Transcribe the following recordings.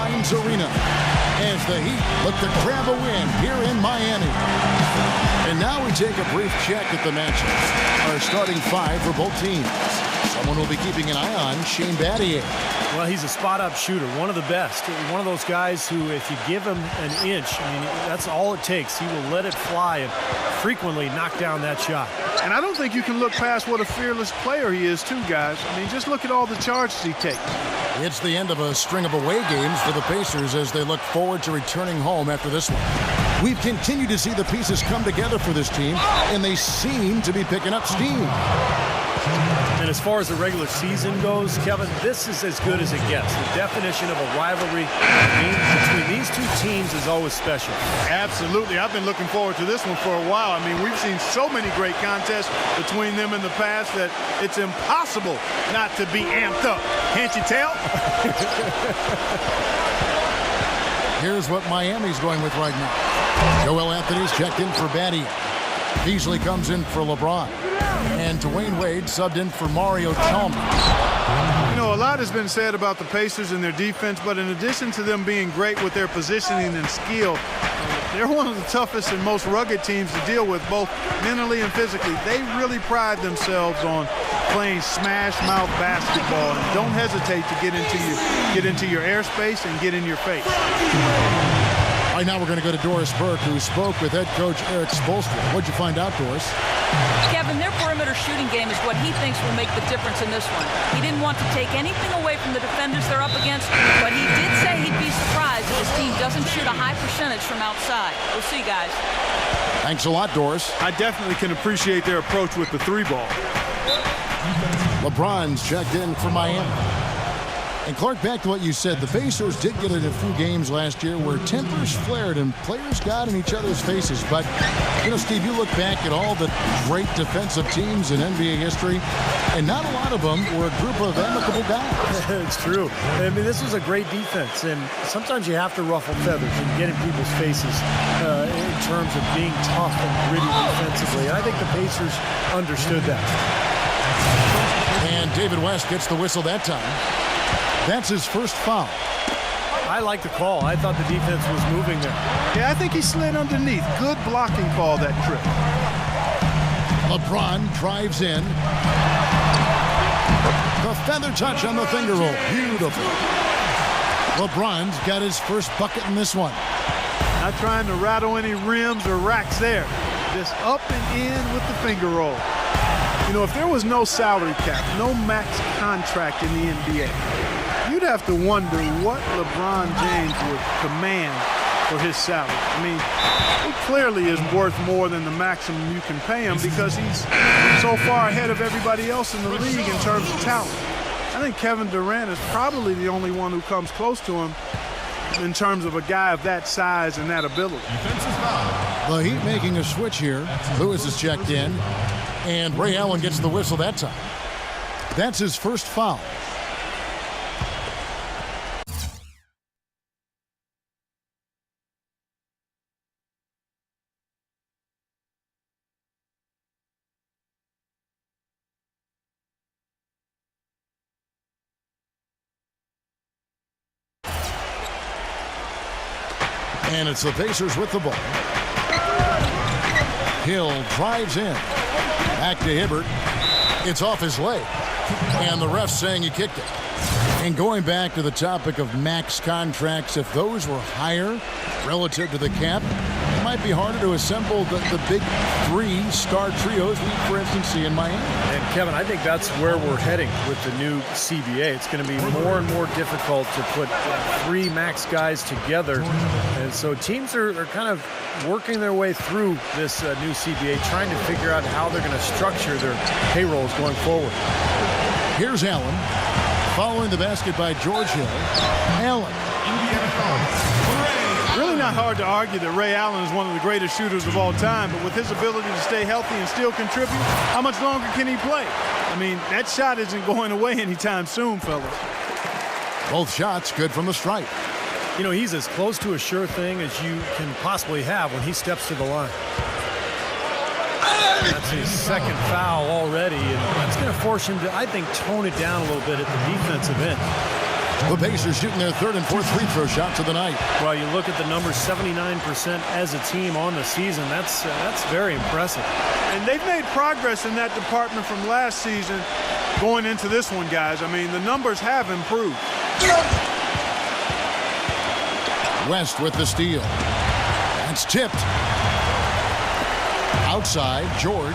Airlines Arena as the Heat look to grab a win here in Miami. And now we take a brief check at the matchups. Our starting five for both teams. Someone we'll be keeping an eye on, Shane Battier. Well, he's a spot-up shooter, one of the best. One of those guys who, if you give him an inch, I mean, that's all it takes. He will let it fly and frequently knock down that shot. And I don't think you can look past what a fearless player he is, too, guys. I mean, just look at all the charges he takes. It's the end of a string of away games for the Pacers as they look forward to returning home after this one. We've continued to see the pieces come together for this team, and they seem to be picking up steam. And as far as the regular season goes, Kevin, this is as good as it gets. The definition of a rivalry between these two teams is always special. Absolutely. I've been looking forward to this one for a while. I mean, we've seen so many great contests between them in the past that it's impossible not to be amped up. Can't you tell? Here's what Miami's going with right now. Joel Anthony's checked in for Battier. Beasley comes in for LeBron. And Dwayne Wade subbed in for Mario Chalmers. You know, a lot has been said about the Pacers and their defense, but in addition to them being great with their positioning and skill, they're one of the toughest and most rugged teams to deal with, both mentally and physically. They really pride themselves on playing smash-mouth basketball and don't hesitate to get into your airspace and get in your face. Right now we're going to go to Doris Burke, who spoke with head coach Eric Spoelstra. What'd you find out, Doris? Kevin, their perimeter shooting game is what he thinks will make the difference in this one. He didn't want to take anything away from the defenders they're up against, but he did say he'd be surprised if his team doesn't shoot a high percentage from outside. We'll see, guys. Thanks a lot, Doris. I definitely can appreciate their approach with the three ball. LeBron's checked in for Miami. And Clark, back to what you said, the Pacers did get in a few games last year where tempers flared and players got in each other's faces. But, you know, Steve, you look back at all the great defensive teams in NBA history, and not a lot of them were a group of amicable guys. It's true. I mean, this was a great defense, and sometimes you have to ruffle feathers and get in people's faces in terms of being tough and gritty defensively. And I think the Pacers understood that. And David West gets the whistle that time. That's his first foul. I like the call. I thought the defense was moving there. Yeah, I think he slid underneath. Good blocking call that trip. LeBron drives in. The feather touch on the finger roll. Beautiful. LeBron's got his first bucket in this one. Not trying to rattle any rims or racks there. Just up and in with the finger roll. You know, if there was no salary cap, no max contract in the NBA, you'd have to wonder what LeBron James would command for his salary. I mean, he clearly is worth more than the maximum you can pay him because he's so far ahead of everybody else in the league in terms of talent. I think Kevin Durant is probably the only one who comes close to him in terms of a guy of that size and that ability. The Heat making a switch here. Lewis is checked in, and Ray Allen gets the whistle that time. That's his first foul. And it's the Pacers with the ball. Hill drives in. Back to Hibbert. It's off his leg. And the ref's saying he kicked it. And going back to the topic of max contracts, if those were higher relative to the cap, it might be harder to assemble the big three-star trios we, for instance, see in Miami. And, Kevin, I think that's where we're heading with the new CBA. It's going to be more and more difficult to put three max guys together. And so teams are kind of working their way through this new CBA, trying to figure out how they're going to structure their payrolls going forward. Here's Allen. Following the basket by George Hill. Allen. Really not hard to argue that Ray Allen is one of the greatest shooters of all time, but with his ability to stay healthy and still contribute, how much longer can he play? I mean, that shot isn't going away anytime soon, fellas. Both shots good from the stripe. You know, he's as close to a sure thing as you can possibly have when he steps to the line. That's his second foul already, and that's going to force him to, I think, tone it down a little bit at the defensive end. The Pacers shooting their third and fourth free throw shots of the night. Well, you look at the numbers, 79% as a team on the season. That's very impressive. And they've made progress in that department from last season going into this one, guys. I mean, the numbers have improved. West with the steal. That's tipped. Outside, George.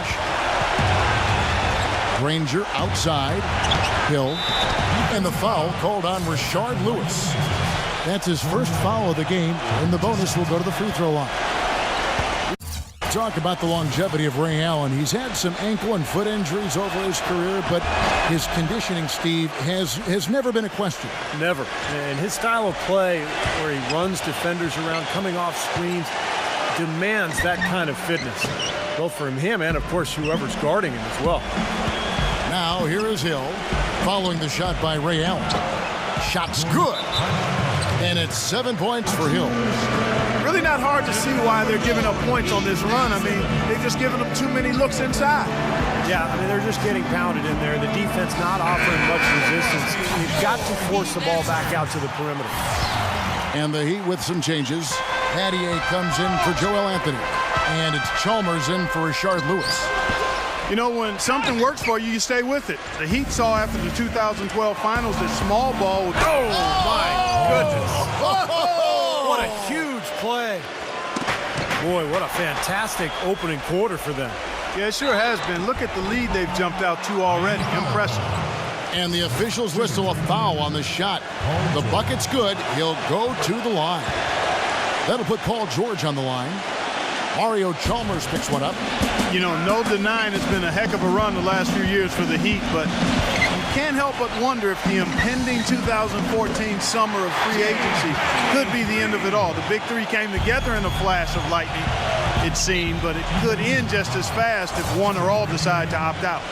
Granger outside. Hill. And the foul called on Rashard Lewis. That's his first foul of the game, and the bonus will go to the free throw line. Talk about the longevity of Ray Allen. He's had some ankle and foot injuries over his career, but his conditioning, Steve, has never been a question. Never. And his style of play, where he runs defenders around, coming off screens, demands that kind of fitness, both from him and, of course, whoever's guarding him as well. Now, here is Hill, following the shot by Ray Allen. Shot's good. And it's 7 points for Hill. Really not hard to see why they're giving up points on this run. I mean, they've just given them too many looks inside. Yeah, I mean, they're just getting pounded in there. The defense not offering much resistance. You've got to force the ball back out to the perimeter. And the Heat with some changes. Pattier comes in for Joel Anthony. And it's Chalmers in for Rashard Lewis. You know, when something works for you, you stay with it. The Heat saw after the 2012 finals that small ball would... Oh, my goodness. What a huge play. Boy, what a fantastic opening quarter for them. Yeah, it sure has been. Look at the lead they've jumped out to already. Impressive. And the officials whistle a foul on the shot. The bucket's good. He'll go to the line. That'll put Paul George on the line. Mario Chalmers picks one up. You know, no denying it's been a heck of a run the last few years for the Heat, but you can't help but wonder if the impending 2014 summer of free agency could be the end of it all. The big three came together in a flash of lightning, it seemed, but it could end just as fast if one or all decide to opt out.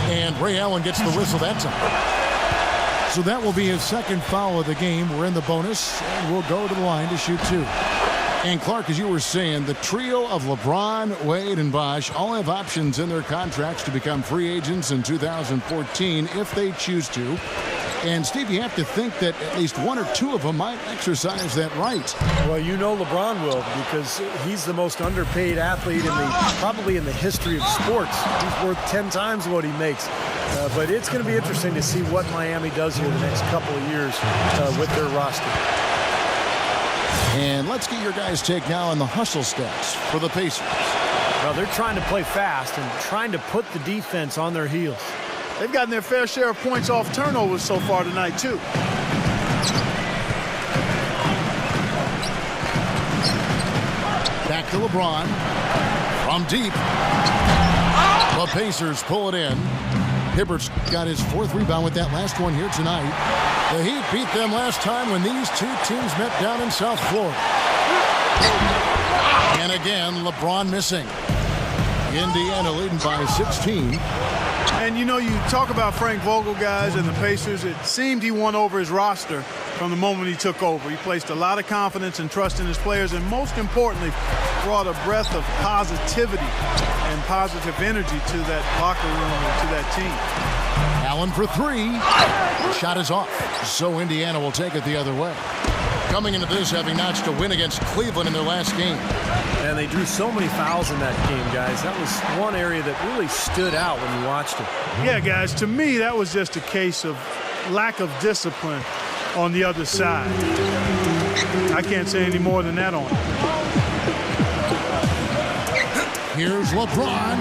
And Ray Allen gets the whistle that time. So that will be his second foul of the game. We're in the bonus, and we'll go to the line to shoot two. And Clark, as you were saying, the trio of LeBron, Wade, and Bosh all have options in their contracts to become free agents in 2014 if they choose to. And, Steve, you have to think that at least one or two of them might exercise that right. Well, you know LeBron will, because he's the most underpaid athlete probably in the history of sports. He's worth 10 times what he makes. But it's going to be interesting to see what Miami does here the next couple of years with their roster. And let's get your guys' take now on the hustle stats for the Pacers. Well, they're trying to play fast and trying to put the defense on their heels. They've gotten their fair share of points off turnovers so far tonight, too. Back to LeBron. From deep. The Pacers pull it in. Hibbert's got his fourth rebound with that last one here tonight. The Heat beat them last time when these two teams met down in South Florida. And again, LeBron missing. Indiana leading by 16. And, you know, you talk about Frank Vogel, guys, and the Pacers. It seemed he won over his roster from the moment he took over. He placed a lot of confidence and trust in his players, and most importantly, brought a breath of positivity and positive energy to that locker room and to that team. Allen for three. Shot is off, so Indiana will take it the other way. Coming into this, having notched a win against Cleveland in their last game. And they drew so many fouls in that game, guys. That was one area that really stood out when you watched it. Yeah, guys, to me, that was just a case of lack of discipline on the other side. I can't say any more than that on it. Here's LeBron.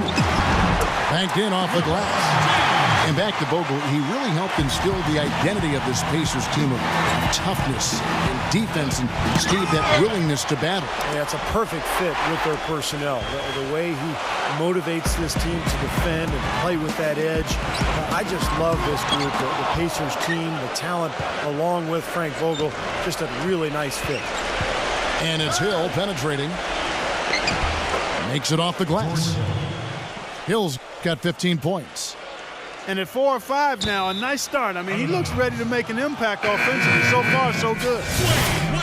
Banked in off the glass. And back to Vogel, he really helped instill the identity of this Pacers team of toughness and defense and, Steve, that willingness to battle. Yeah, it's a perfect fit with their personnel. The way he motivates this team to defend and play with that edge. I just love this group, the Pacers team, the talent, along with Frank Vogel. Just a really nice fit. And it's Hill penetrating. Makes it off the glass. Hill's got 15 points. And at 4 or 5 now, a nice start. I mean, he looks ready to make an impact offensively. So far, so good.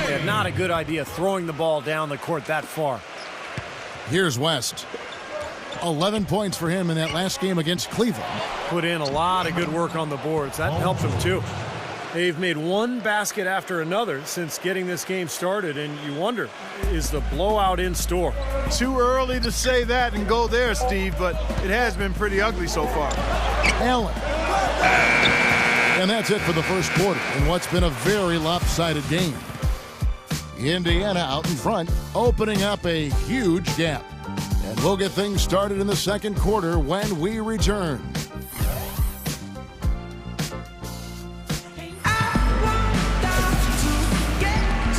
Yeah, not a good idea throwing the ball down the court that far. Here's West. 11 points for him in that last game against Cleveland. Put in a lot of good work on the boards. That helped him, too. They've made one basket after another since getting this game started, and you wonder, is the blowout in store? Too early to say that and go there, Steve, but it has been pretty ugly so far. Allen. And that's it for the first quarter in what's been a very lopsided game. Indiana out in front, opening up a huge gap. And we'll get things started in the second quarter when we return.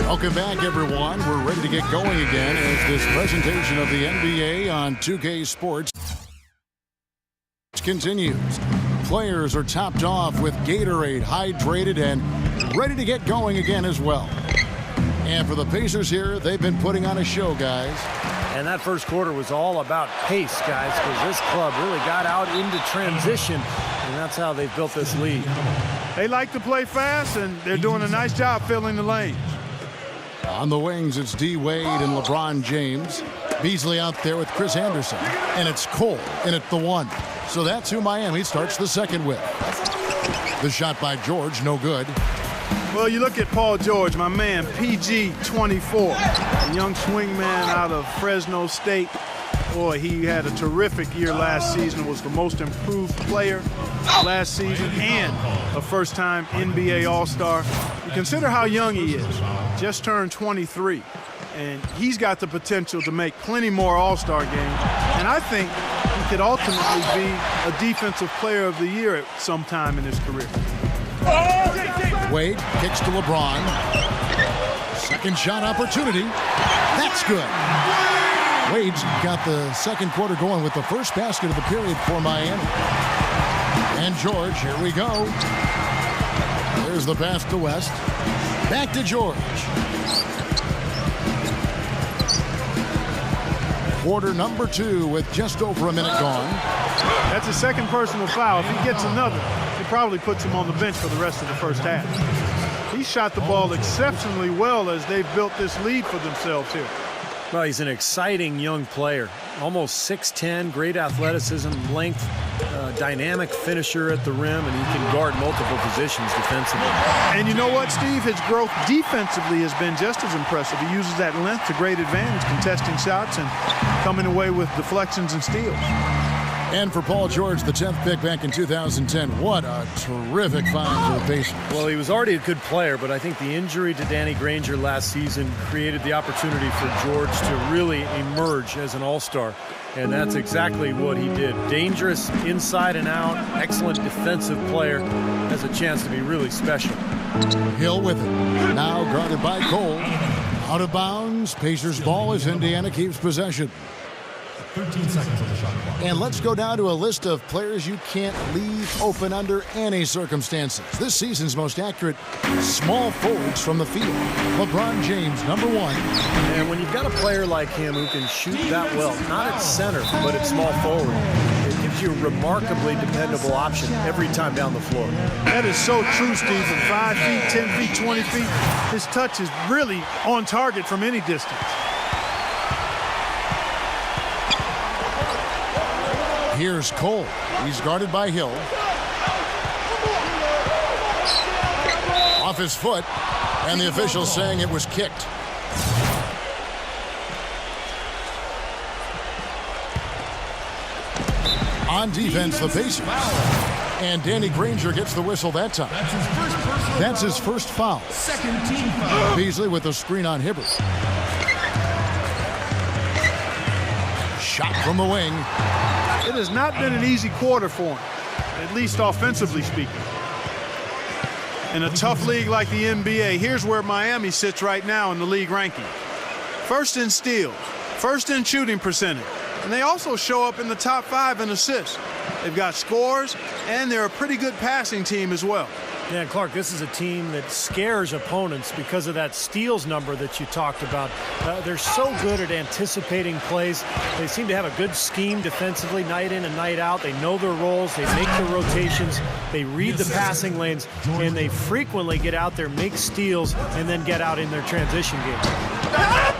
Welcome back, everyone. We're ready to get going again as this presentation of the NBA on 2K Sports continues. Players are topped off with Gatorade, hydrated, and ready to get going again as well. And for the Pacers here, they've been putting on a show, guys. And that first quarter was all about pace, guys, because this club really got out into transition, and that's how they've built this lead. They like to play fast, and they're doing a nice job filling the lanes. On the wings, it's D. Wade and LeBron James. Beasley out there with Chris Anderson. And it's Cole in at the one. So that's who Miami starts the second with. The shot by George, no good. Well, you look at Paul George, my man, PG 24, a young swingman out of Fresno State. Boy, he had a terrific year last season, was the most improved player last season, and a first-time NBA All-Star. You consider how young he is, just turned 23, and he's got the potential to make plenty more All-Star games, and I think he could ultimately be a Defensive Player of the Year at some time in his career. Wade kicks to LeBron. Second shot opportunity. That's good. Wade's got the second quarter going with the first basket of the period for Miami. And George, here we go. There's the pass to West. Back to George. Quarter number 2 with just over a minute gone. That's his second personal foul. If he gets another, he probably puts him on the bench for the rest of the first half. He shot the ball exceptionally well as they've built this lead for themselves here. Well, he's an exciting young player. Almost 6'10", great athleticism, length, dynamic finisher at the rim, and he can guard multiple positions defensively. And you know what, Steve? His growth defensively has been just as impressive. He uses that length to great advantage, contesting shots and coming away with deflections and steals. And for Paul George, the 10th pick back in 2010, what a terrific find for the Pacers. Well, he was already a good player, but I think the injury to Danny Granger last season created the opportunity for George to really emerge as an all-star. And that's exactly what he did. Dangerous inside and out, excellent defensive player, has a chance to be really special. Hill with it. Now guarded by Cole. Out of bounds. Pacers ball as Indiana keeps possession. 13 seconds on the shot clock. And let's go down to a list of players you can't leave open under any circumstances. This season's most accurate small forwards from the field. LeBron James, number 1. And when you've got a player like him who can shoot that well, not at center, but at small forward, it gives you a remarkably dependable option every time down the floor. That is so true, Steve. From 5 feet, 10 feet, 20 feet, his touch is really on target from any distance. Here's Cole. He's guarded by Hill. Off his foot, and the officials saying it was kicked. On defense, the Pacers. And Danny Granger gets the whistle that time. That's his first foul. Second team foul. Beasley with a screen on Hibbert. Shot from the wing. It has not been an easy quarter for him, at least offensively speaking. In a tough league like the NBA, here's where Miami sits right now in the league ranking. First in steals, first in shooting percentage, and they also show up in the top 5 in assists. They've got scores, and they're a pretty good passing team as well. Yeah, Clark, this is a team that scares opponents because of that steals number that you talked about. They're so good at anticipating plays. They seem to have a good scheme defensively night in and night out. They know their roles. They make their rotations. They read the passing lanes, and they frequently get out there, make steals, and then get out in their transition game.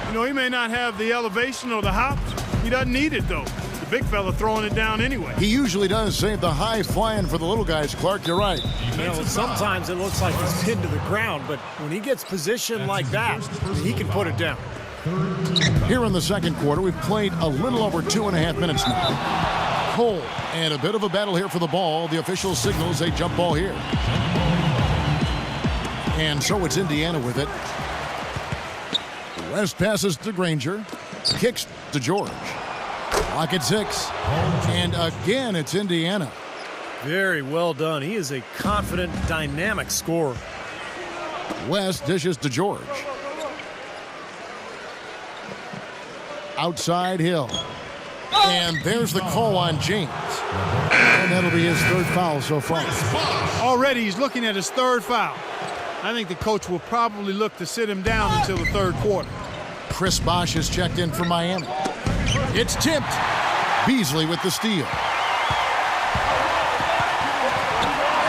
You know, he may not have the elevation or the hops. He doesn't need it, though. The big fella throwing it down anyway. He usually does save the high flying for the little guys, Clark. You're right. Well, sometimes it looks like he's pinned to the ground, but when he gets positioned like that, he can put it down. Here in the second quarter, we've played a little over 2.5 minutes now. Cole, and a bit of a battle here for the ball. The official signals a jump ball here. And so it's Indiana with it. West passes to Granger. Kicks to George. Clock at 6. And again, it's Indiana. Very well done. He is a confident, dynamic scorer. West dishes to George. Outside Hill. And there's the call on James. And that'll be his third foul so far. Already he's looking at his third foul. I think the coach will probably look to sit him down until the third quarter. Chris Bosh has checked in for Miami. It's tipped. Beasley with the steal.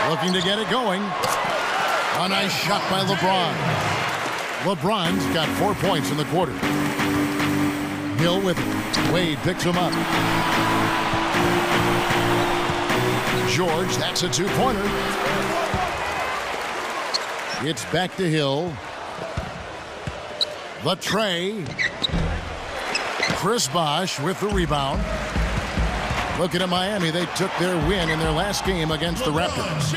Looking to get it going. A nice shot by LeBron. LeBron's got 4 points in the quarter. Hill with it. Wade picks him up. George, that's a two-pointer. It's back to Hill. The tray. Chris Bosh with the rebound. Looking at Miami, they took their win in their last game against the Raptors.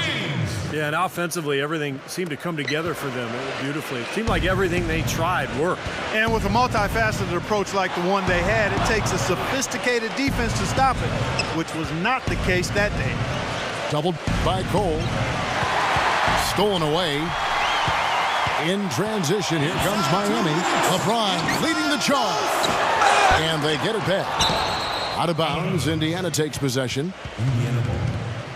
Yeah, and offensively, everything seemed to come together for them beautifully. It seemed like everything they tried worked. And with a multifaceted approach like the one they had, it takes a sophisticated defense to stop it, which was not the case that day. Doubled by Cole. Stolen away. In transition, here comes Miami. LeBron leading the charge. And they get it back. Out of bounds, Indiana takes possession.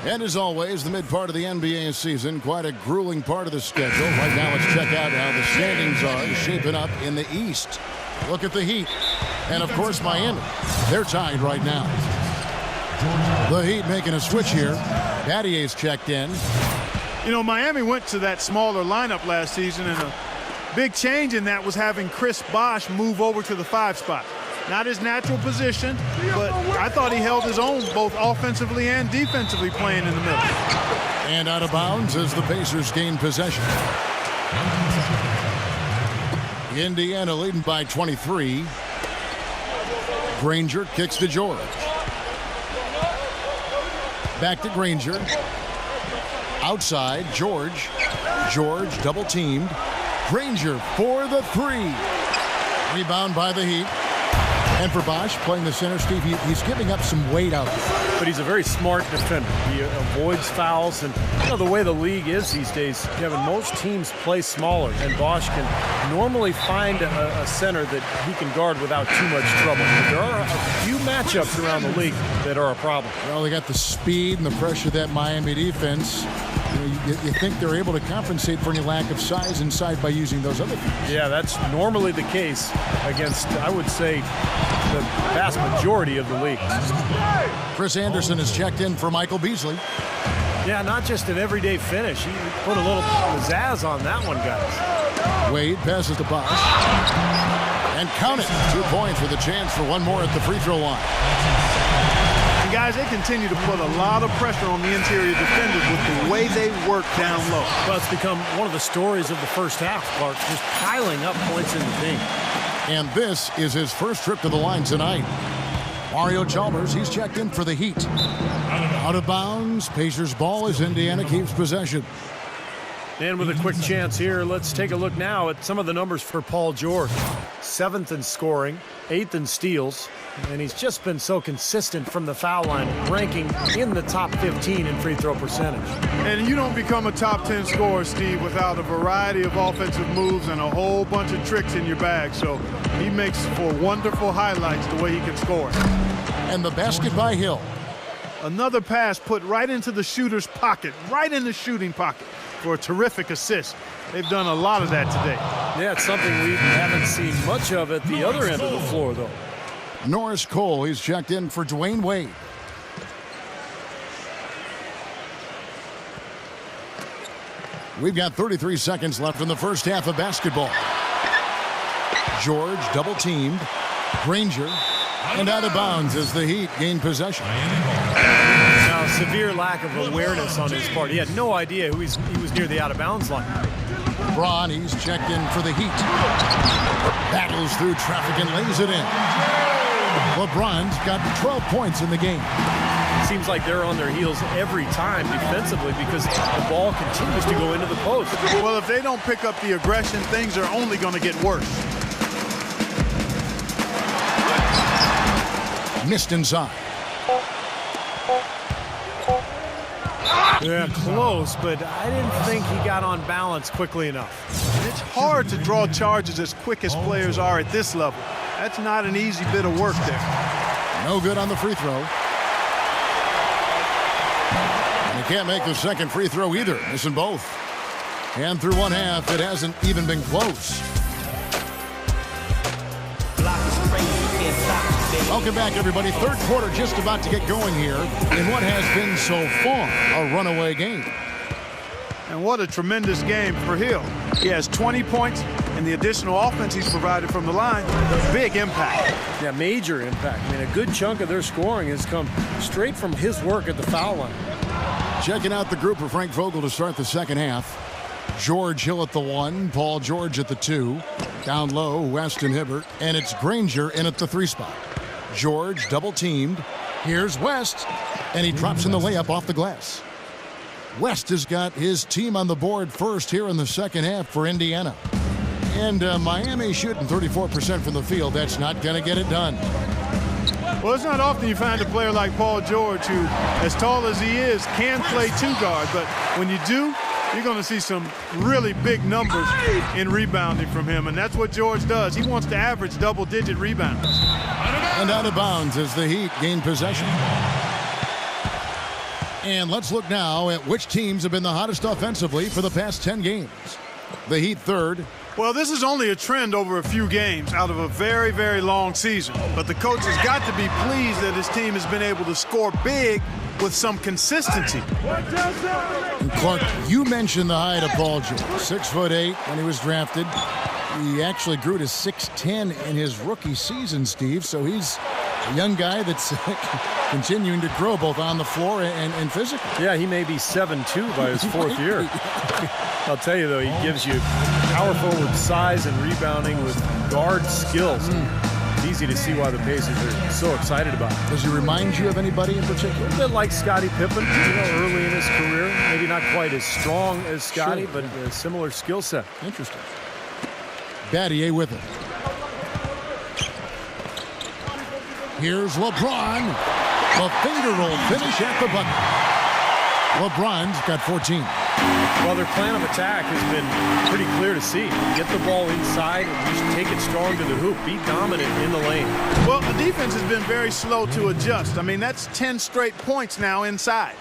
And as always, the mid part of the NBA season, quite a grueling part of the schedule. Right now, let's check out how the standings are shaping up in the East. Look at the Heat. And, of course, Miami. They're tied right now. The Heat making a switch here. Battier's checked in. You know, Miami went to that smaller lineup last season, and a big change in that was having Chris Bosh move over to the 5 spot. Not his natural position, but I thought he held his own both offensively and defensively playing in the middle. And out of bounds as the Pacers gain possession. Indiana leading by 23. Granger kicks to George. Back to Granger. Outside, George. George double teamed. Granger for the 3. Rebound by the Heat. And for Bosh, playing the center, Steve, he's giving up some weight out there. But he's a very smart defender. He avoids fouls. And you know, the way the league is these days, Kevin, most teams play smaller. And Bosh can normally find a center that he can guard without too much trouble. But there are a few matchups around the league that are a problem. Well, they got the speed and the pressure of that Miami defense. You think they're able to compensate for any lack of size inside by using those other things. Yeah, that's normally the case against, I would say, the vast majority of the league. Chris Anderson has checked in for Michael Beasley. Yeah, not just an everyday finish. He put a little pizzazz on that one, guys. Wade passes to Bosh. And count it. 2 points with a chance for one more at the free throw line. And guys, they continue to put a lot of pressure on the interior defenders with the way they work down low. Well, it's become one of the stories of the first half, Clark, just piling up points in the paint. And this is his first trip to the line tonight. Mario Chalmers, he's checked in for the Heat. Out of bounds, Pacers ball as Indiana keeps possession. And with a quick chance here, let's take a look now at some of the numbers for Paul George. 7th in scoring, 8th in steals, and he's just been so consistent from the foul line, ranking in the top 15 in free throw percentage. And you don't become a top 10 scorer, Steve, without a variety of offensive moves and a whole bunch of tricks in your bag. So he makes for wonderful highlights the way he can score. And the basket by Hill. Another pass put right into the shooter's pocket, right in the shooting pocket for a terrific assist. They've done a lot of that today. Yeah, it's something we haven't seen much of at the other end of the floor, though. Norris Cole, he's checked in for Dwayne Wade. We've got 33 seconds left in the first half of basketball. George double teamed. Granger And out of bounds as the Heat gain possession. Now, severe lack of awareness on his part. He had no idea he was near the out-of-bounds line. LeBron, he's checked in for the Heat. Battles through traffic and lays it in. LeBron's got 12 points in the game. Seems like they're on their heels every time defensively because the ball continues to go into the post. Well, if they don't pick up the aggression, things are only going to get worse. Missed inside. Yeah, close, but I didn't think he got on balance quickly enough. It's hard to draw charges as quick as players are at this level. That's not an easy bit of work there. No good on the free throw. And he can't make the second free throw either, missing both. And through one half, it hasn't even been close. Welcome back, everybody. Third quarter just about to get going here in what has been so far a runaway game. And what a tremendous game for Hill. He has 20 points, and the additional offense he's provided from the line, big impact. Yeah, major impact. I mean, a good chunk of their scoring has come straight from his work at the foul line. Checking out the group for Frank Vogel to start the second half. George Hill at the 1, Paul George at the 2. Down low, West and Hibbert, and it's Granger in at the 3 spot. George double-teamed. Here's West, and he drops in the layup off the glass. West has got his team on the board first here in the second half for Indiana. And Miami shooting 34% from the field. That's not going to get it done. Well, it's not often you find a player like Paul George who, as tall as he is, can play two guard. But when you do, you're going to see some really big numbers in rebounding from him. And that's what George does. He wants to average double-digit rebounds. And out of bounds as the Heat gain possession. And let's look now at which teams have been the hottest offensively for the past 10 games. The Heat third. Well, this is only a trend over a few games out of a very, very long season. But the coach has got to be pleased that his team has been able to score big with some consistency. And Clark, you mentioned the height of Paul George. 6'8" when he was drafted. He actually grew to 6'10" in his rookie season, Steve. So he's a young guy that's continuing to grow both on the floor and physically. Yeah, he may be 7'2" by his fourth year. I'll tell you, though, he gives you power forward size and rebounding with guard skills. It's easy to see why the Pacers are so excited about him. Does he remind you of anybody in particular? A little bit like Scottie Pippen, early in his career. Maybe not quite as strong as Scottie, Sure, but a similar skill set. Interesting. Battier with it. Here's LeBron. The finger roll finish at the bucket. LeBron's got 14. Well, their plan of attack has been pretty clear to see. Get the ball inside and just take it strong to the hoop. Be dominant in the lane. Well, the defense has been very slow to adjust. I mean, that's 10 straight points now inside.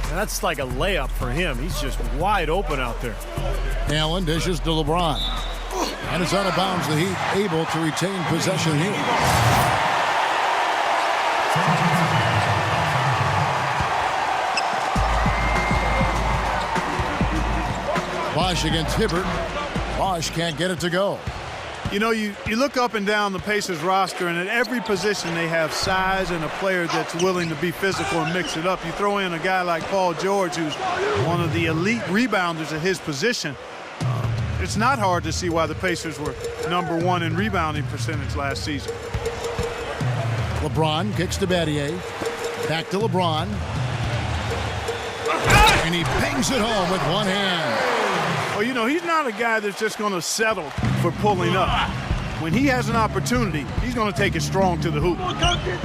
And that's like a layup for him. He's just wide open out there. Allen dishes to LeBron. And it's out of bounds. The Heat able to retain possession here. Bosch against Hibbert. Bosch can't get it to go. You know, you look up and down the Pacers roster, and at every position they have size and a player that's willing to be physical and mix it up. You throw in a guy like Paul George, who's one of the elite rebounders at his position. It's not hard to see why the Pacers were #1 in rebounding percentage last season. LeBron kicks to Battier. Back to LeBron. And he bangs it home with one hand. Well, you know, he's not a guy that's just going to settle for pulling up. When he has an opportunity, he's going to take it strong to the hoop.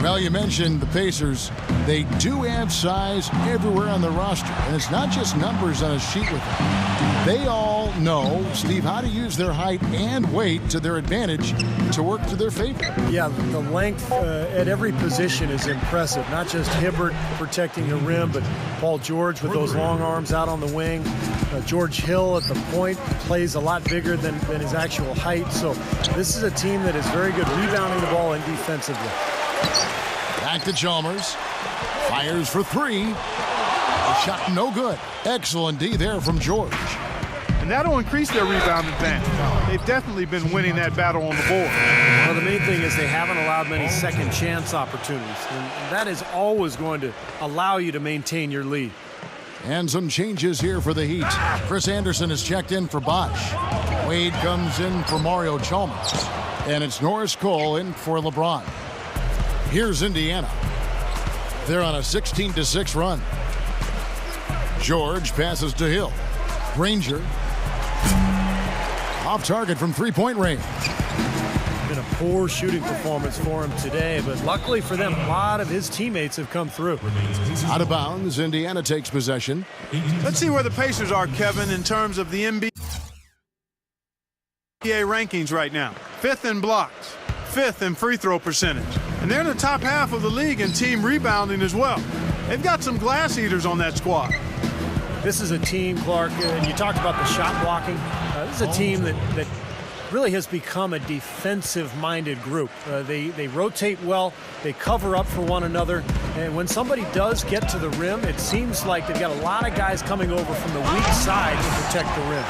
Well, you mentioned the Pacers. They do have size everywhere on the roster. And it's not just numbers on a sheet with them. They all know, Steve, how to use their height and weight to their advantage to work to their favor. Yeah, the length at every position is impressive. Not just Hibbert protecting the rim, but Paul George with those long arms out on the wing. George Hill at the point plays a lot bigger than his actual height. So this is a team that is very good rebounding the ball and defensively. Back to Chalmers. Fires for three. A shot no good. Excellent D there from George. And that'll increase their rebound advantage. They've definitely been winning that battle on the board. Well, the main thing is they haven't allowed many second chance opportunities, and that is always going to allow you to maintain your lead. And some changes here for the Heat. Chris Anderson is checked in for Bosh. Wade comes in for Mario Chalmers. And it's Norris Cole in for LeBron. Here's Indiana. They're on a 16-6 run. George passes to Hill. Granger. Off target from three-point range. Been a poor shooting performance for him today, but luckily for them, a lot of his teammates have come through. Out of bounds, Indiana takes possession. Let's see where the Pacers are, Kevin, in terms of the NBA rankings right now. 5th in blocks, 5th in free throw percentage. And they're in the top half of the league in team rebounding as well. They've got some glass eaters on that squad. This is a team, Clark, and you talked about the shot blocking. This is a team that really has become a defensive-minded group. They rotate well, they cover up for one another, and when somebody does get to the rim, it seems like they've got a lot of guys coming over from the weak side to protect the rim.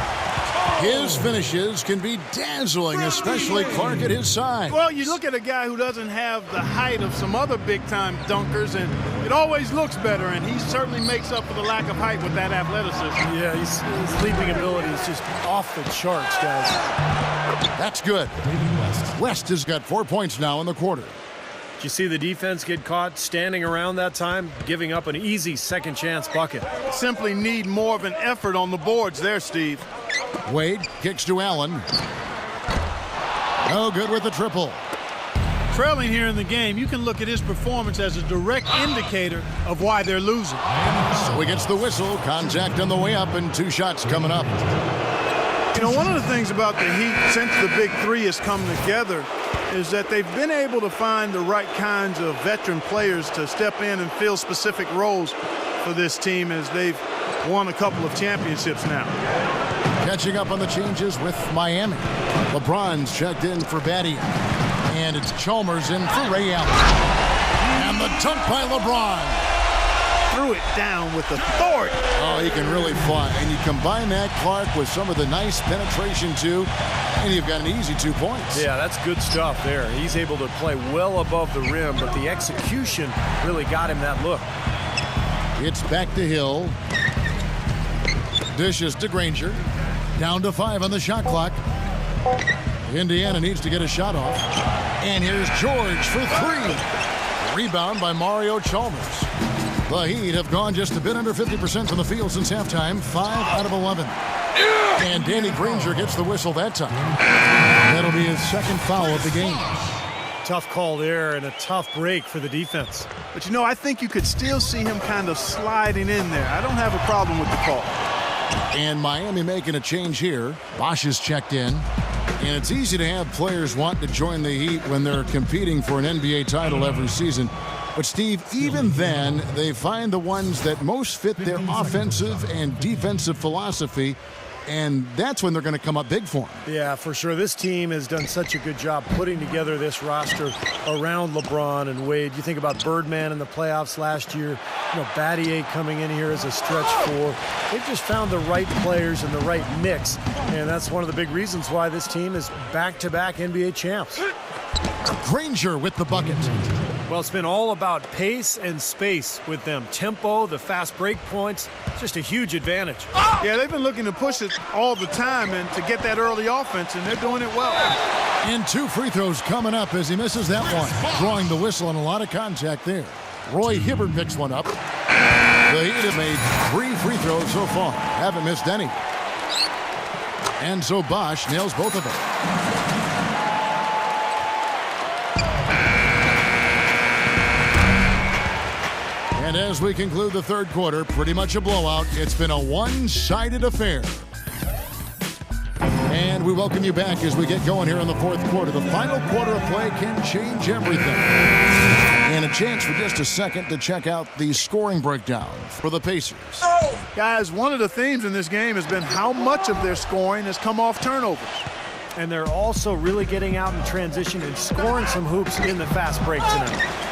His finishes can be dazzling, especially Clark at his side. Well, you look at a guy who doesn't have the height of some other big-time dunkers, and it always looks better, and he certainly makes up for the lack of height with that athleticism. Yeah, his leaping ability is just off the charts, guys. That's good. West has got 4 points now in the quarter. Did you see the defense get caught standing around that time, giving up an easy second chance bucket? Simply need more of an effort on the boards there, Steve. Wade kicks to Allen. No good with the triple. Trailing here in the game, you can look at his performance as a direct indicator of why they're losing. So he gets the whistle. Contact on the way up and 2 shots coming up. You know, one of the things about the Heat since the Big Three has come together is that they've been able to find the right kinds of veteran players to step in and fill specific roles for this team as they've won a couple of championships now. Catching up on the changes with Miami. LeBron's checked in for Batty. And it's Chalmers in for Ray Allen. And the dunk by LeBron. Threw it down with authority. Oh, he can really fly. And you combine that, Clark, with some of the nice penetration, too, and you've got an easy 2 points. Yeah, that's good stuff there. He's able to play well above the rim, but the execution really got him that look. It's back to Hill. Dishes to Granger. Down to 5 on the shot clock. Indiana needs to get a shot off. And here's George for 3. Rebound by Mario Chalmers. The Heat have gone just a bit under 50% from the field since halftime, 5 out of 11. And Danny Granger gets the whistle that time. That'll be his second foul of the game. Tough call there and a tough break for the defense. But, you know, I think you could still see him kind of sliding in there. I don't have a problem with the call. And Miami making a change here. Bosh is checked in. And it's easy to have players want to join the Heat when they're competing for an NBA title every season. But, Steve, even then, they find the ones that most fit their offensive and defensive philosophy, and that's when they're going to come up big for them. Yeah, for sure. This team has done such a good job putting together this roster around LeBron and Wade. You think about Birdman in the playoffs last year, Battier coming in here as a stretch 4. They've just found the right players and the right mix, and that's one of the big reasons why this team is back-to-back NBA champs. Granger with the bucket. Well, it's been all about pace and space with them. Tempo, the fast break points, just a huge advantage. Yeah, they've been looking to push it all the time and to get that early offense, and they're doing it well. And 2 free throws coming up as he misses that one. Drawing the whistle and a lot of contact there. Roy Hibbert picks one up. The Heat have made 3 free throws so far. Haven't missed any. And so Bosh nails both of them. And as we conclude the third quarter, pretty much a blowout. It's been a one-sided affair. And we welcome you back as we get going here in the fourth quarter. The final quarter of play can change everything. And a chance for just a second to check out the scoring breakdown for the Pacers. Guys, one of the themes in this game has been how much of their scoring has come off turnovers. And they're also really getting out in transition and scoring some hoops in the fast break tonight.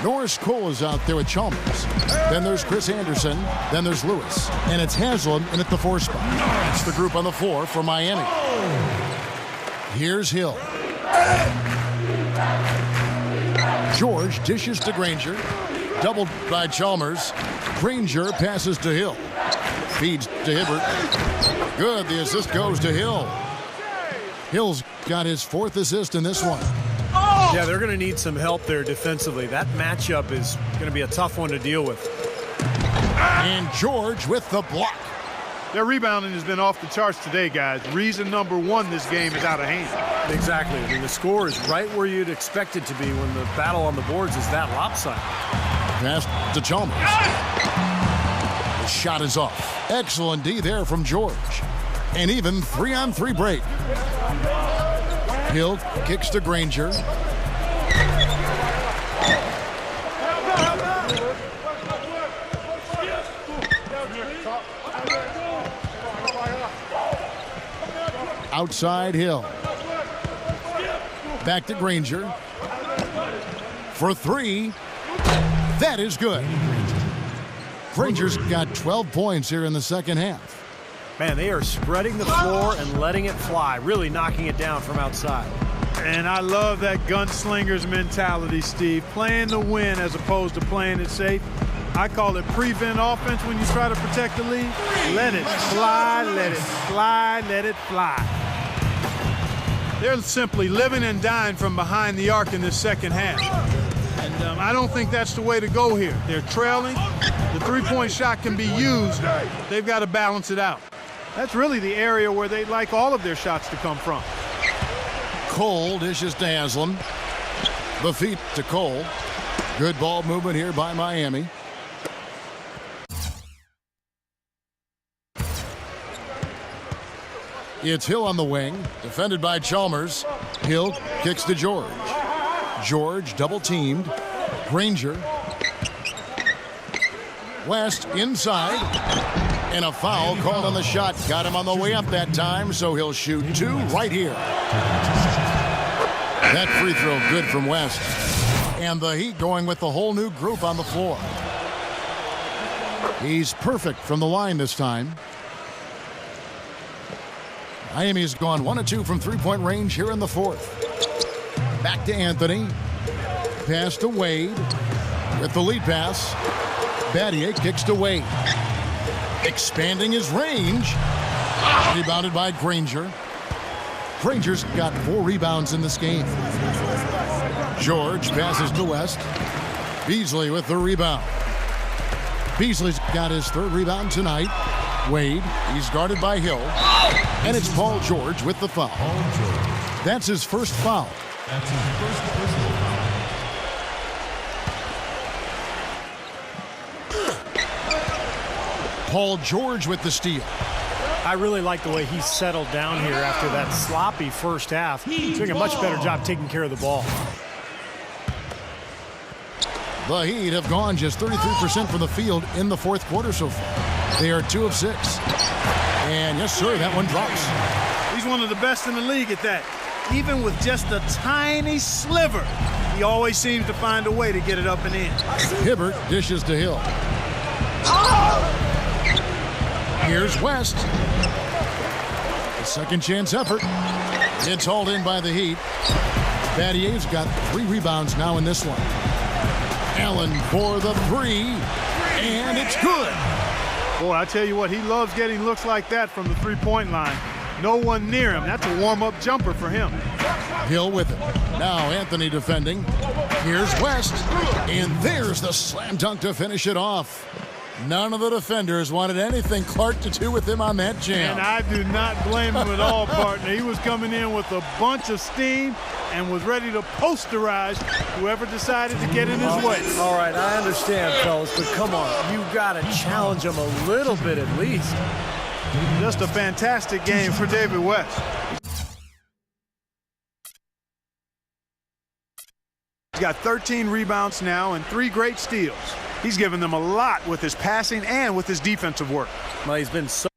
Norris Cole is out there with Chalmers. Then there's Chris Anderson. Then there's Lewis. And it's Haslam in at the 4 spot. That's the group on the floor for Miami. Here's Hill. George dishes to Granger. Doubled by Chalmers. Granger passes to Hill. Feeds to Hibbert. Good. The assist goes to Hill. Hill's got his 4th assist in this one. Yeah, they're going to need some help there defensively. That matchup is going to be a tough one to deal with. And George with the block. Their rebounding has been off the charts today, guys. Reason number 1, this game is out of hand. Exactly. I mean, the score is right where you'd expect it to be when the battle on the boards is that lopsided. Pass to Chalmers. The shot is off. Excellent D there from George. And even 3-on-3 break. Hill kicks to Granger. Outside Hill. Back to Granger. For 3. That is good. Granger's got 12 points here in the second half. Man, they are spreading the floor and letting it fly, really knocking it down from outside. And I love that gunslinger's mentality, Steve. Playing to win as opposed to playing it safe. I call it prevent offense when you try to protect the lead. Let it fly, let it fly, let it fly. They're simply living and dying from behind the arc in this second half. And I don't think that's the way to go here. They're trailing. The three-point shot can be used. They've got to balance it out. That's really the area where they'd like all of their shots to come from. Cole dishes to Haslam. The feet to Cole. Good ball movement here by Miami. It's Hill on the wing, defended by Chalmers. Hill kicks to George. George double teamed. Granger. West inside. And a foul called on the shot. Got him on the way up that time, so he'll shoot 2 right here. That free throw good from West. And the Heat going with the whole new group on the floor. He's perfect from the line this time. Miami's gone 1 of 2 from three-point range here in the fourth. Back to Anthony. Pass to Wade. With the lead pass. Battier kicks to Wade. Expanding his range. Rebounded by Granger. Granger's got 4 rebounds in this game. George passes to West. Beasley with the rebound. Beasley's got his 3rd rebound tonight. Wade, he's guarded by Hill. And it's Paul George with the foul. That's his first foul. That's his first personal foul. Paul George with the steal. I really like the way he settled down here after that sloppy first half. He's doing a much better job taking care of the ball. The Heat have gone just 33% from the field in the fourth quarter so far. They are 2 of 6. And yes, sir, that one drops. He's one of the best in the league at that. Even with just a tiny sliver, he always seems to find a way to get it up and in. Hibbert dishes to Hill. Here's West. A second chance effort. It's hauled in by the Heat. Battier's got 3 rebounds now in this one. Allen for the 3. And it's good. Boy, I tell you what, he loves getting looks like that from the three-point line. No one near him. That's a warm-up jumper for him. Hill with it. Now Anthony defending. Here's West. And there's the slam dunk to finish it off. None of the defenders wanted anything Clark to do with him on that jam. And I do not blame him at all, partner. He was coming in with a bunch of steam and was ready to posterize whoever decided to get in his way. All right, I understand, fellas, but come on. You got to challenge him a little bit at least. Just a fantastic game for David West. He's got 13 rebounds now and 3 great steals. He's given them a lot with his passing and with his defensive work. Well, he's been so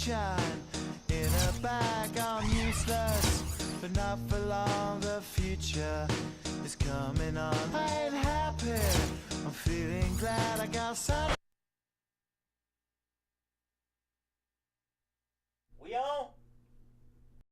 sunshine in a bag. I'm useless, but not for long. The future is coming on. I ain't happy, I'm feeling glad I got sunshine.